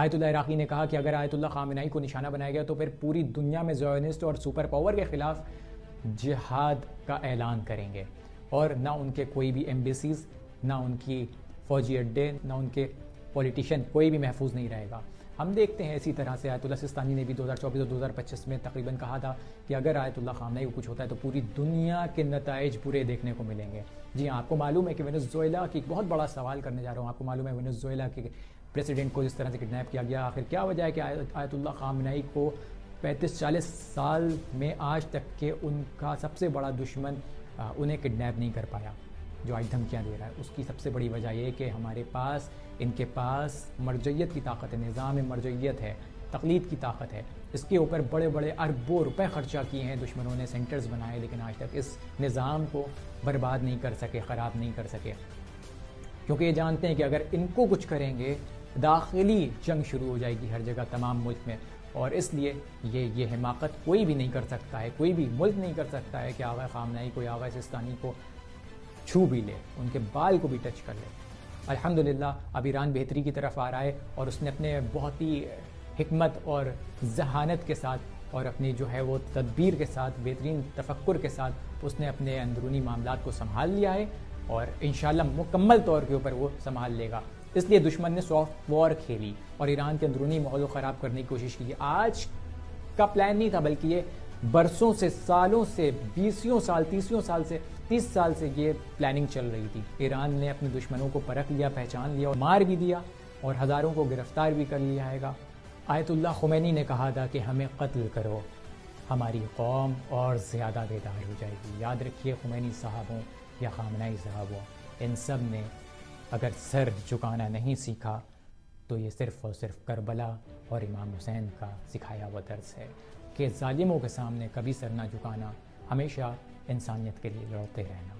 آیت اللہ عراقی نے کہا کہ اگر آیت اللہ خامنہئی کو نشانہ بنایا گیا تو پھر پوری دنیا میں زیونسٹ اور سپر پاور کے خلاف جہاد کا اعلان کریں گے، اور نہ ان کے کوئی بھی ایمبیسیز، نہ ان کی فوجی اڈے، نہ ان کے پولیٹیشین، کوئی بھی محفوظ نہیں رہے گا۔ ہم دیکھتے ہیں اسی طرح سے آیت اللہ سستانی نے بھی 2024 اور 2025 میں تقریباً کہا تھا کہ اگر آیت اللہ خامنہئی کو کچھ ہوتا ہے تو پوری دنیا کے نتائج برے دیکھنے کو ملیں گے۔ جی ہاں، آپ کو معلوم ہے کہ وینزویلا کی بہت بڑا سوال کرنے جا رہا ہوں، آپ کو معلوم ہے وینزویلا کے پریسیڈنٹ کو جس طرح سے کڈنیپ کیا گیا، آخر کیا وجہ ہے کہ آیت اللہ خامنہئی کو 35-40 سال میں آج تک کہ ان کا سب سے بڑا دشمن انہیں کڈنیپ نہیں کر پایا، جو آج دھمکیاں دے رہا ہے؟ اس کی سب سے بڑی وجہ یہ کہ ہمارے پاس، ان کے پاس مرجعیت کی طاقت ہے، نظام مرجعیت ہے، تقلید کی طاقت ہے۔ اس کے اوپر بڑے بڑے اربوں روپے خرچہ کیے ہیں دشمنوں نے، سینٹرز بنائے، لیکن آج تک اس نظام کو برباد نہیں کر سکے، خراب نہیں کر سکے، کیونکہ یہ جانتے ہیں کہ اگر ان کو کچھ کریں گے داخلی جنگ شروع ہو جائے گی ہر جگہ تمام ملک میں، اور اس لیے یہ حماقت کوئی بھی نہیں کر سکتا ہے، کوئی بھی ملک نہیں کر سکتا ہے کہ آغا خامنہئی کو یا آغا سستانی کو چھو بھی لے، ان کے بال کو بھی ٹچ کر لے۔ الحمدللہ اب ایران بہتری کی طرف آ رہا ہے، اور اس نے اپنے بہت ہی حکمت اور ذہانت کے ساتھ اور اپنی جو ہے وہ تدبیر کے ساتھ، بہترین تفکر کے ساتھ اس نے اپنے اندرونی معاملات کو سنبھال لیا ہے، اور انشاءاللہ مکمل طور کے اوپر وہ سنبھال لے گا۔ اس لیے دشمن نے سافٹ وار کھیلی اور ایران کے اندرونی ماحول کو خراب کرنے کی کوشش کی۔ آج کا پلان نہیں تھا، بلکہ یہ برسوں سے، سالوں سے، 20 سال، 30 سال سے یہ پلاننگ چل رہی تھی۔ ایران نے اپنے دشمنوں کو پرکھ لیا، پہچان لیا، اور مار بھی دیا، اور ہزاروں کو گرفتار بھی کر لیا ہے گا۔ آیت اللہ خمینی نے کہا تھا کہ ہمیں قتل کرو، ہماری قوم اور زیادہ بیدار ہو جائے گی۔ یاد رکھیے، خمینی صاحب ہوں یا خامنہئی صاحب ہوں، ان سب نے اگر سر جھکانا نہیں سیکھا تو یہ صرف اور صرف کربلا اور امام حسین کا سکھایا ہوا درس ہے کہ ظالموں کے سامنے کبھی سر نہ جھکانا، ہمیشہ انسانیت کے لیے لڑتے رہنا۔